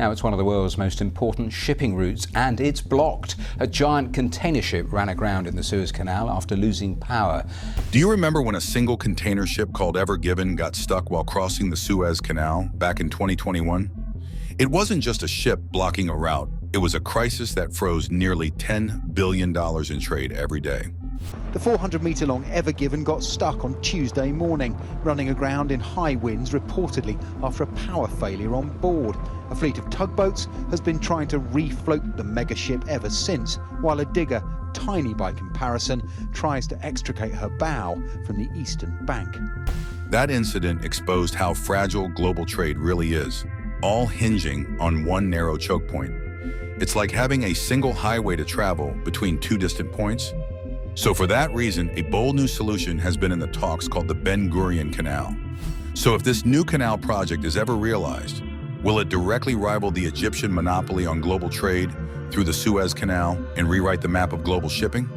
Now it's one of the world's most important shipping routes and it's blocked. A giant container ship ran aground in the Suez Canal after losing power. Do you remember when a single container ship called Ever Given got stuck while crossing the Suez Canal back in 2021? It wasn't just a ship blocking a route. It was a crisis that froze nearly $10 billion in trade every day. The 400-metre-long Ever Given got stuck on Tuesday morning, running aground in high winds reportedly after a power failure on board. A fleet of tugboats has been trying to refloat the megaship ever since, while a digger, tiny by comparison, tries to extricate her bow from the eastern bank. That incident exposed how fragile global trade really is, all hinging on one narrow choke point. It's like having a single highway to travel between two distant points. So for that reason, a bold new solution has been in the talks called the Ben Gurion Canal. So if this new canal project is ever realized, will it directly rival the Egyptian monopoly on global trade through the Suez Canal and rewrite the map of global shipping?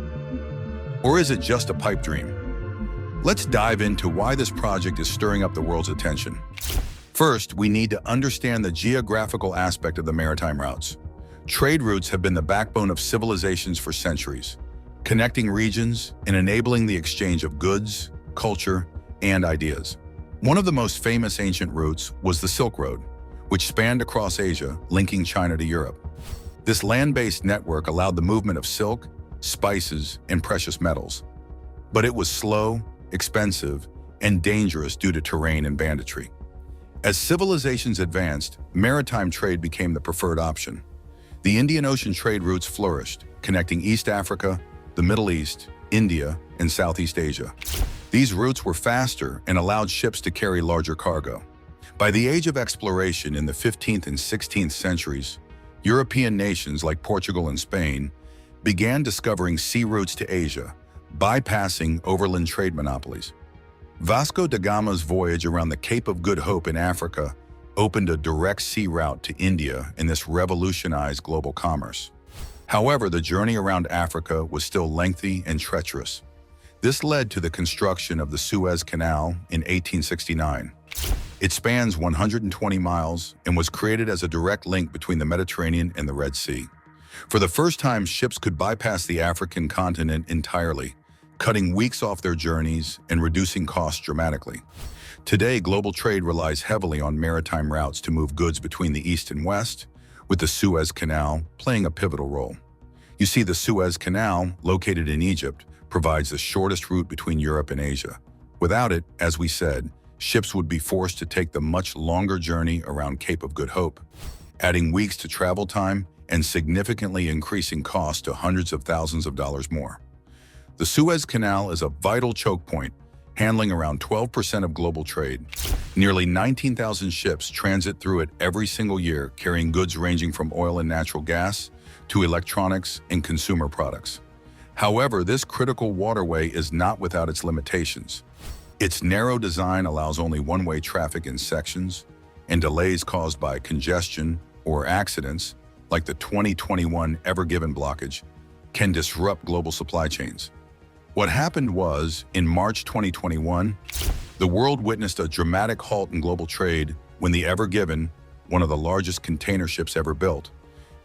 Or is it just a pipe dream? Let's dive into why this project is stirring up the world's attention. First, we need to understand the geographical aspect of the maritime routes. Trade routes have been the backbone of civilizations for centuries, connecting regions and enabling the exchange of goods, culture, and ideas. One of the most famous ancient routes was the Silk Road, which spanned across Asia, linking China to Europe. This land-based network allowed the movement of silk, spices, and precious metals. But it was slow, expensive, and dangerous due to terrain and banditry. As civilizations advanced, maritime trade became the preferred option. The Indian Ocean trade routes flourished, connecting East Africa, the Middle East, India, and Southeast Asia. These routes were faster and allowed ships to carry larger cargo. By the age of exploration in the 15th and 16th centuries, European nations like Portugal and Spain began discovering sea routes to Asia, bypassing overland trade monopolies. Vasco da Gama's voyage around the Cape of Good Hope in Africa opened a direct sea route to India, and this revolutionized global commerce. However, the journey around Africa was still lengthy and treacherous. This led to the construction of the Suez Canal in 1869. It spans 120 miles and was created as a direct link between the Mediterranean and the Red Sea. For the first time, ships could bypass the African continent entirely, cutting weeks off their journeys and reducing costs dramatically. Today, global trade relies heavily on maritime routes to move goods between the East and West, with the Suez Canal playing a pivotal role. You see, the Suez Canal, located in Egypt, provides the shortest route between Europe and Asia. Without it, as we said, ships would be forced to take the much longer journey around Cape of Good Hope, adding weeks to travel time and significantly increasing costs to hundreds of thousands of dollars more. The Suez Canal is a vital choke point, handling around 12% of global trade. Nearly 19,000 ships transit through it every single year, carrying goods ranging from oil and natural gas to electronics and consumer products. However, this critical waterway is not without its limitations. Its narrow design allows only one-way traffic in sections, and delays caused by congestion or accidents, like the 2021 Ever Given blockage, can disrupt global supply chains. What happened was, in March 2021, the world witnessed a dramatic halt in global trade when the Ever Given, one of the largest container ships ever built,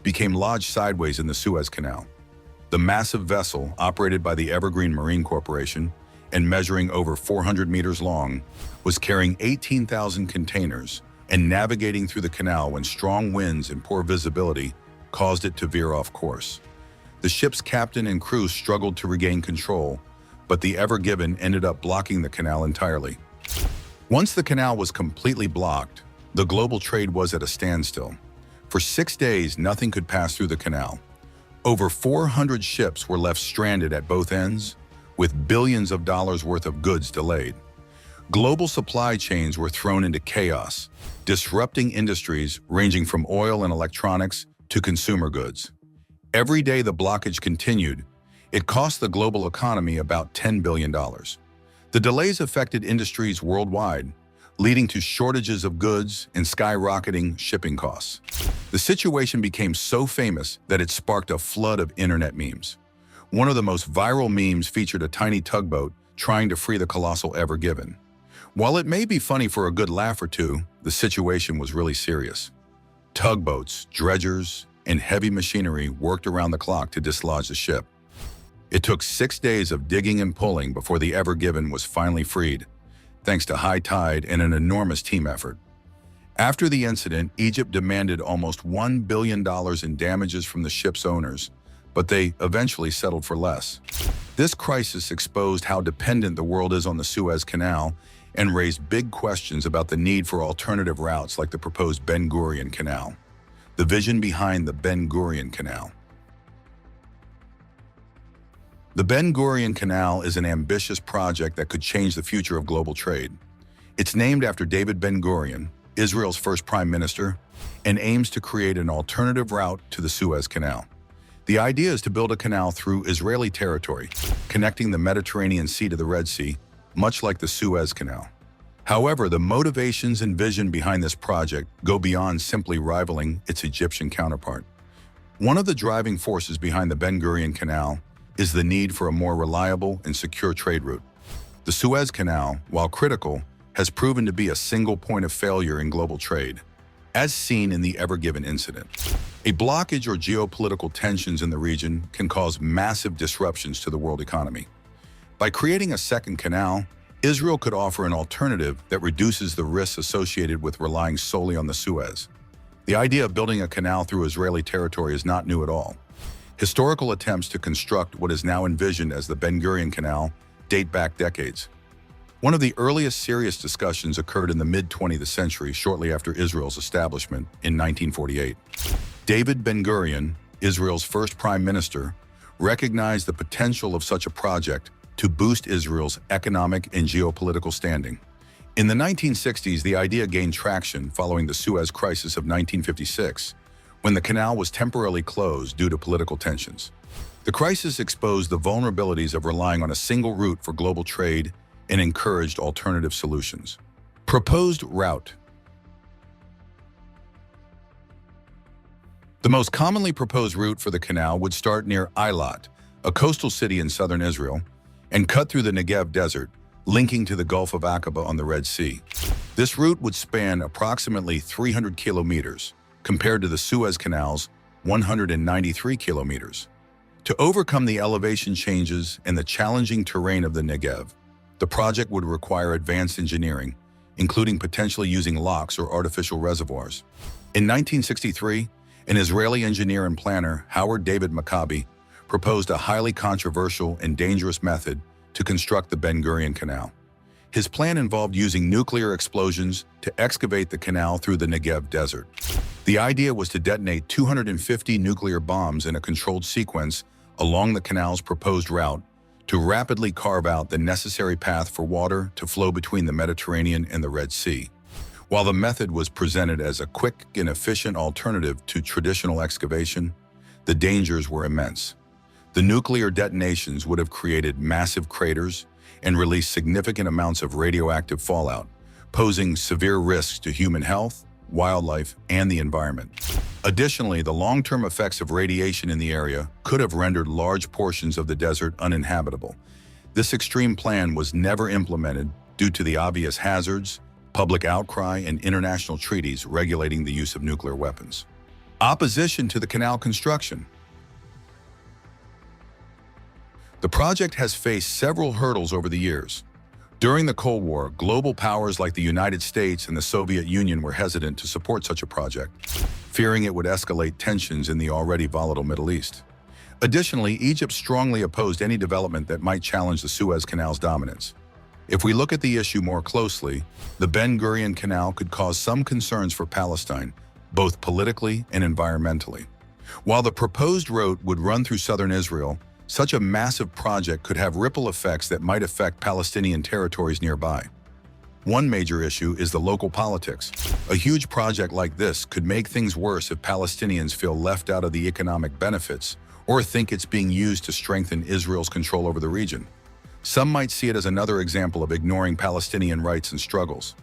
became lodged sideways in the Suez Canal. The massive vessel, operated by the Evergreen Marine Corporation and measuring over 400 meters long, was carrying 18,000 containers and navigating through the canal when strong winds and poor visibility caused it to veer off course. The ship's captain and crew struggled to regain control, but the Ever Given ended up blocking the canal entirely. Once the canal was completely blocked, the global trade was at a standstill. For 6 days, nothing could pass through the canal. Over 400 ships were left stranded at both ends, with billions of dollars worth of goods delayed. Global supply chains were thrown into chaos, disrupting industries ranging from oil and electronics to consumer goods. Every day the blockage continued, it cost the global economy about $10 billion. The delays affected industries worldwide, leading to shortages of goods and skyrocketing shipping costs. The situation became so famous that it sparked a flood of internet memes. One of the most viral memes featured a tiny tugboat trying to free the colossal Ever Given. While it may be funny for a good laugh or two, the situation was really serious. Tugboats, dredgers, and heavy machinery worked around the clock to dislodge the ship. It took 6 days of digging and pulling before the Ever Given was finally freed, thanks to high tide and an enormous team effort. After the incident, Egypt demanded almost $1 billion in damages from the ship's owners, but they eventually settled for less. This crisis exposed how dependent the world is on the Suez Canal and raised big questions about the need for alternative routes like the proposed Ben Gurion Canal. The vision behind the Ben Gurion Canal. The Ben Gurion Canal is an ambitious project that could change the future of global trade. It's named after David Ben Gurion, Israel's first prime minister, and aims to create an alternative route to the Suez Canal. The idea is to build a canal through Israeli territory, connecting the Mediterranean Sea to the Red Sea, much like the Suez Canal. However, the motivations and vision behind this project go beyond simply rivaling its Egyptian counterpart. One of the driving forces behind the Ben Gurion Canal is the need for a more reliable and secure trade route. The Suez Canal, while critical, has proven to be a single point of failure in global trade, as seen in the Ever Given incident. A blockage or geopolitical tensions in the region can cause massive disruptions to the world economy. By creating a second canal, Israel could offer an alternative that reduces the risks associated with relying solely on the Suez. The idea of building a canal through Israeli territory is not new at all. Historical attempts to construct what is now envisioned as the Ben Gurion Canal date back decades. One of the earliest serious discussions occurred in the mid-20th century, shortly after Israel's establishment in 1948. David Ben Gurion, Israel's first prime minister, recognized the potential of such a project to boost Israel's economic and geopolitical standing. In the 1960s, the idea gained traction following the Suez Crisis of 1956, when the canal was temporarily closed due to political tensions. The crisis exposed the vulnerabilities of relying on a single route for global trade and encouraged alternative solutions. Proposed route. The most commonly proposed route for the canal would start near Eilat, a coastal city in southern Israel, and cut through the Negev desert, linking to the Gulf of Aqaba on the Red Sea. This route would span approximately 300 kilometers, compared to the Suez Canal's 193 kilometers. To overcome the elevation changes and the challenging terrain of the Negev, the project would require advanced engineering, including potentially using locks or artificial reservoirs. In 1963, an Israeli engineer and planner, Howard David Maccabi, proposed a highly controversial and dangerous method to construct the Ben Gurion Canal. His plan involved using nuclear explosions to excavate the canal through the Negev desert. The idea was to detonate 250 nuclear bombs in a controlled sequence along the canal's proposed route to rapidly carve out the necessary path for water to flow between the Mediterranean and the Red Sea. While the method was presented as a quick and efficient alternative to traditional excavation, the dangers were immense. The nuclear detonations would have created massive craters and released significant amounts of radioactive fallout, posing severe risks to human health, wildlife, and the environment. Additionally, the long-term effects of radiation in the area could have rendered large portions of the desert uninhabitable. This extreme plan was never implemented due to the obvious hazards, public outcry, and international treaties regulating the use of nuclear weapons. Opposition to the canal construction. The project has faced several hurdles over the years. During the Cold War, global powers like the United States and the Soviet Union were hesitant to support such a project, fearing it would escalate tensions in the already volatile Middle East. Additionally, Egypt strongly opposed any development that might challenge the Suez Canal's dominance. If we look at the issue more closely, the Ben Gurion Canal could cause some concerns for Palestine, both politically and environmentally. While the proposed route would run through southern Israel, such a massive project could have ripple effects that might affect Palestinian territories nearby. One major issue is the local politics. A huge project like this could make things worse if Palestinians feel left out of the economic benefits or think it's being used to strengthen Israel's control over the region. Some might see it as another example of ignoring Palestinian rights and struggles.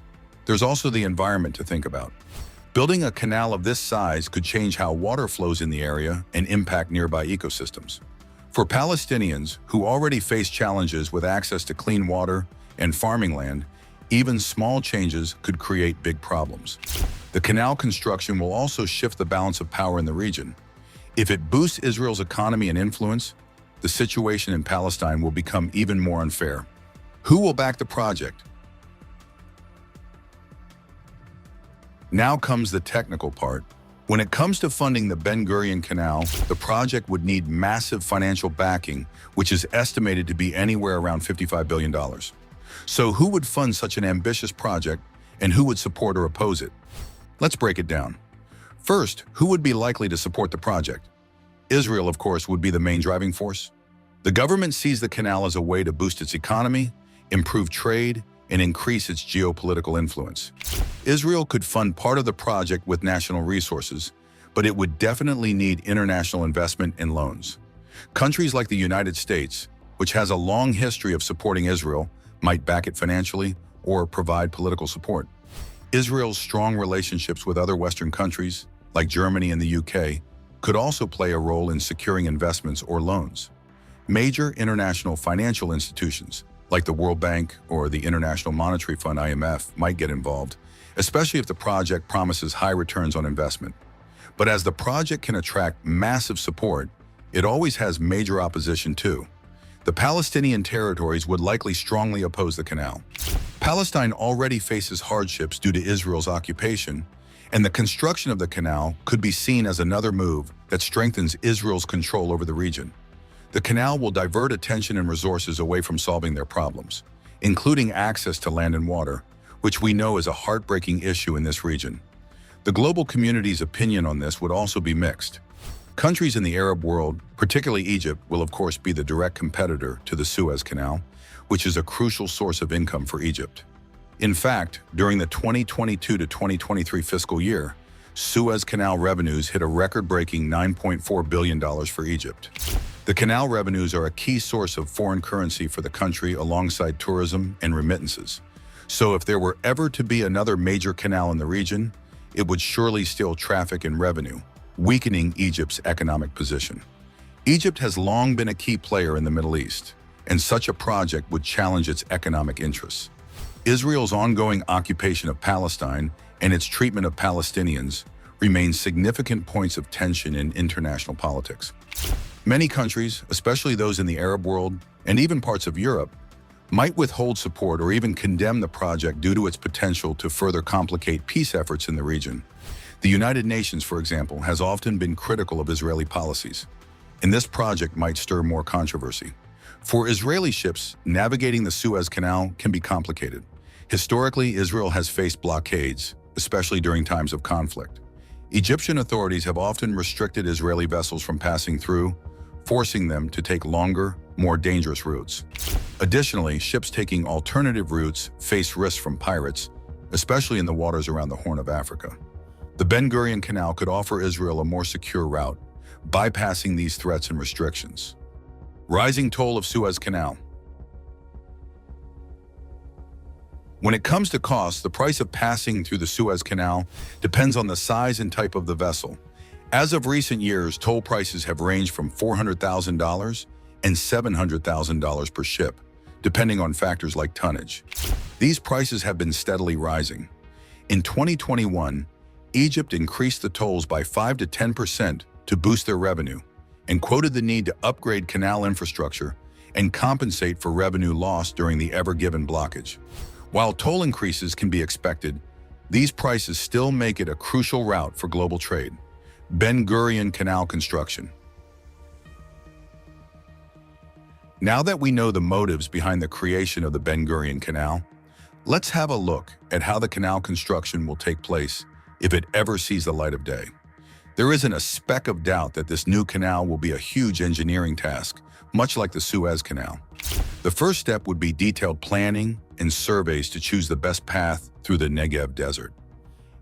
There's also the environment to think about. Building a canal of this size could change how water flows in the area and impact nearby ecosystems. For Palestinians, who already face challenges with access to clean water and farming land, even small changes could create big problems. The The canal construction will also shift the balance of power in the region. If it boosts Israel's economy and influence, the situation in Palestine will become even more unfair. Who will back the project? Now comes the technical part. When it comes to funding the Ben Gurion Canal, the project would need massive financial backing, which is estimated to be anywhere around $55 billion. So who would fund such an ambitious project, and who would support or oppose it? Let's break it down. First, who would be likely to support the project? Israel, of course, would be the main driving force. The government sees the canal as a way to boost its economy, improve trade, and increase its geopolitical influence. Israel could fund part of the project with national resources, but it would definitely need international investment and loans. Countries like the United States, which has a long history of supporting Israel, might back it financially or provide political support. Israel's strong relationships with other Western countries, like Germany and the UK, could also play a role in securing investments or loans. Major international financial institutions, like the World Bank or the International Monetary Fund (IMF), might get involved, especially if the project promises high returns on investment. But as the project can attract massive support, it always has major opposition too. The Palestinian territories would likely strongly oppose the canal. Palestine already faces hardships due to Israel's occupation, and the construction of the canal could be seen as another move that strengthens Israel's control over the region. The canal will divert attention and resources away from solving their problems, including access to land and water, which we know is a heartbreaking issue in this region. The global community's opinion on this would also be mixed. Countries in the Arab world, particularly Egypt, will of course be the direct competitor to the Suez Canal, which is a crucial source of income for Egypt. In fact, during the 2022 to 2023 fiscal year, Suez Canal revenues hit a record-breaking $9.4 billion for Egypt. The canal revenues are a key source of foreign currency for the country alongside tourism and remittances. So if there were ever to be another major canal in the region, it would surely steal traffic and revenue, weakening Egypt's economic position. Egypt has long been a key player in the Middle East, and such a project would challenge its economic interests. Israel's ongoing occupation of Palestine and its treatment of Palestinians remain significant points of tension in international politics. Many countries, especially those in the Arab world and even parts of Europe, might withhold support or even condemn the project due to its potential to further complicate peace efforts in the region. The United Nations, for example, has often been critical of Israeli policies, and this project might stir more controversy. For Israeli ships, navigating the Suez Canal can be complicated. Historically, Israel has faced blockades, especially during times of conflict. Egyptian authorities have often restricted Israeli vessels from passing through, forcing them to take longer, more dangerous routes. Additionally, ships taking alternative routes face risks from pirates, especially in the waters around the Horn of Africa. The Ben Gurion Canal could offer Israel a more secure route, bypassing these threats and restrictions. Rising toll of Suez Canal. When it comes to cost, the price of passing through the Suez Canal depends on the size and type of the vessel. As of recent years, toll prices have ranged from $400,000 and $700,000 per ship, depending on factors like tonnage. These prices have been steadily rising. In 2021, Egypt increased the tolls by 5 to 10% to boost their revenue and quoted the need to upgrade canal infrastructure and compensate for revenue lost during the Ever Given blockage. While toll increases can be expected, these prices still make it a crucial route for global trade. Ben Gurion Canal construction. Now that we know the motives behind the creation of the Ben Gurion Canal, let's have a look at how the canal construction will take place if it ever sees the light of day. There isn't a speck of doubt that this new canal will be a huge engineering task, much like the Suez Canal. The first step would be detailed planning and surveys to choose the best path through the Negev desert.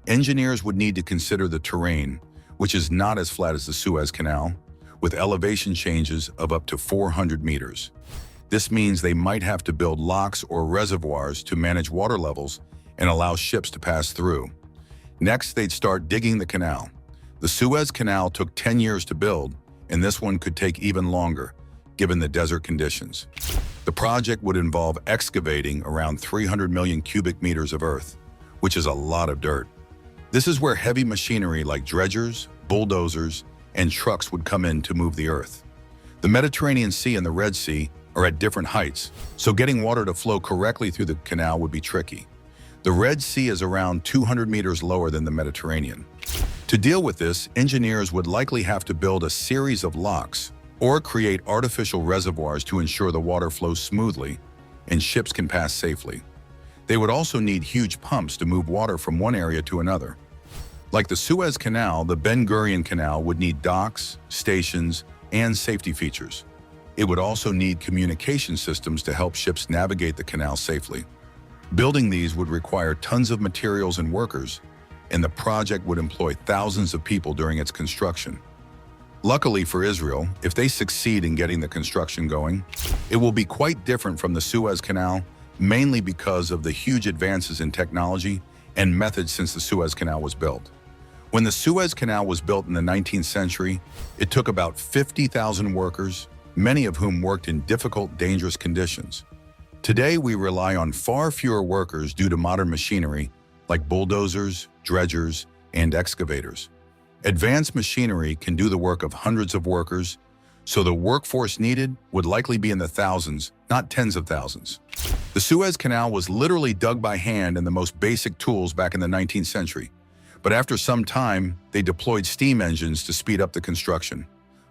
Engineers would need to consider the terrain, which is not as flat as the Suez Canal, with elevation changes of up to 400 meters. This means they might have to build locks or reservoirs to manage water levels and allow ships to pass through. Next, they'd start digging the canal. The Suez Canal took 10 years to build, and this one could take even longer, given the desert conditions. The project would involve excavating around 300 million cubic meters of earth, which is a lot of dirt. This is where heavy machinery like dredgers, bulldozers, and trucks would come in to move the earth. The Mediterranean Sea and the Red Sea are at different heights, so getting water to flow correctly through the canal would be tricky. The Red Sea is around 200 meters lower than the Mediterranean. To deal with this, engineers would likely have to build a series of locks or create artificial reservoirs to ensure the water flows smoothly and ships can pass safely. They would also need huge pumps to move water from one area to another. Like the Suez Canal, the Ben Gurion Canal would need docks, stations, and safety features. It would also need communication systems to help ships navigate the canal safely. Building these would require tons of materials and workers, and the project would employ thousands of people during its construction. Luckily for Israel, if they succeed in getting the construction going, it will be quite different from the Suez Canal, mainly because of the huge advances in technology and methods since the Suez Canal was built. When the Suez Canal was built in the 19th century, it took about 50,000 workers, many of whom worked in difficult, dangerous conditions. Today, we rely on far fewer workers due to modern machinery like bulldozers, dredgers, and excavators. Advanced machinery can do the work of hundreds of workers, so the workforce needed would likely be in the thousands, not tens of thousands. The Suez Canal was literally dug by hand and the most basic tools back in the 19th century. But after some time, they deployed steam engines to speed up the construction.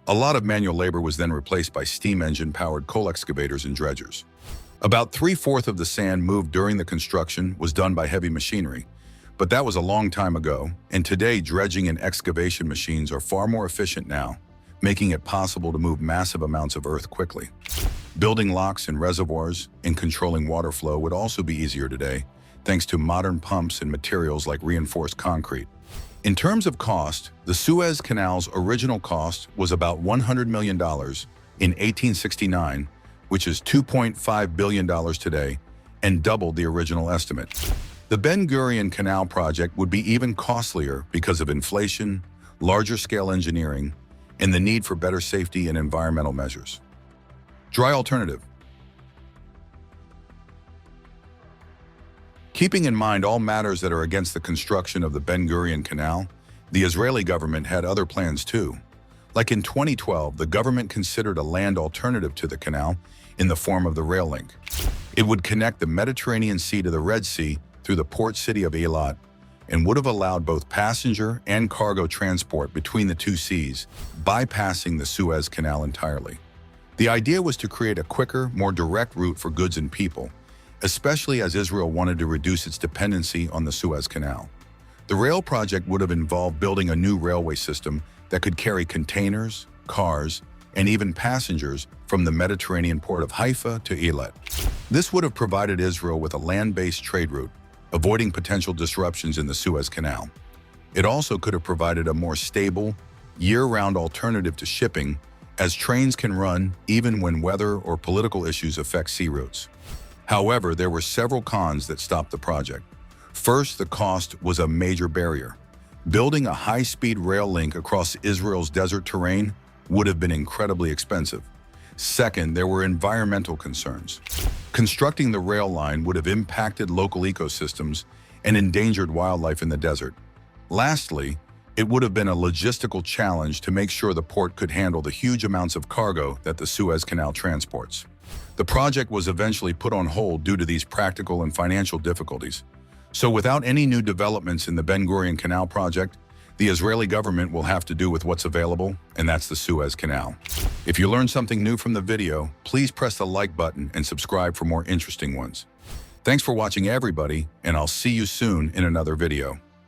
A lot of manual labor was then replaced by steam engine-powered coal excavators and dredgers. About 3/4 of the sand moved during the construction was done by heavy machinery, but that was a long time ago, and today dredging and excavation machines are far more efficient now, making it possible to move massive amounts of earth quickly. Building locks and reservoirs and controlling water flow would also be easier today, thanks to modern pumps and materials like reinforced concrete. In terms of cost, the Suez Canal's original cost was about $100 million in 1869, which is $2.5 billion today, and doubled the original estimate. The Ben Gurion Canal project would be even costlier because of inflation, larger-scale engineering, and the need for better safety and environmental measures. Dry alternative. Keeping in mind all matters that are against the construction of the Ben Gurion Canal, the Israeli government had other plans too. Like in 2012, the government considered a land alternative to the canal in the form of the rail link. It would connect the Mediterranean Sea to the Red Sea through the port city of Eilat and would have allowed both passenger and cargo transport between the two seas, bypassing the Suez Canal entirely. The idea was to create a quicker, more direct route for goods and people, especially as Israel wanted to reduce its dependency on the Suez Canal. The rail project would have involved building a new railway system that could carry containers, cars, and even passengers from the Mediterranean port of Haifa to Eilat. This would have provided Israel with a land-based trade route, avoiding potential disruptions in the Suez Canal. It also could have provided a more stable, year-round alternative to shipping, as trains can run even when weather or political issues affect sea routes. However, there were several cons that stopped the project. First, the cost was a major barrier. Building a high-speed rail link across Israel's desert terrain would have been incredibly expensive. Second, there were environmental concerns. Constructing the rail line would have impacted local ecosystems and endangered wildlife in the desert. Lastly, it would have been a logistical challenge to make sure the port could handle the huge amounts of cargo that the Suez Canal transports. The project was eventually put on hold due to these practical and financial difficulties. So without any new developments in the Ben Gurion Canal project, the Israeli government will have to do with what's available, and that's the Suez Canal. If you learned something new from the video, please press the like button and subscribe for more interesting ones. Thanks for watching, everybody, and I'll see you soon in another video.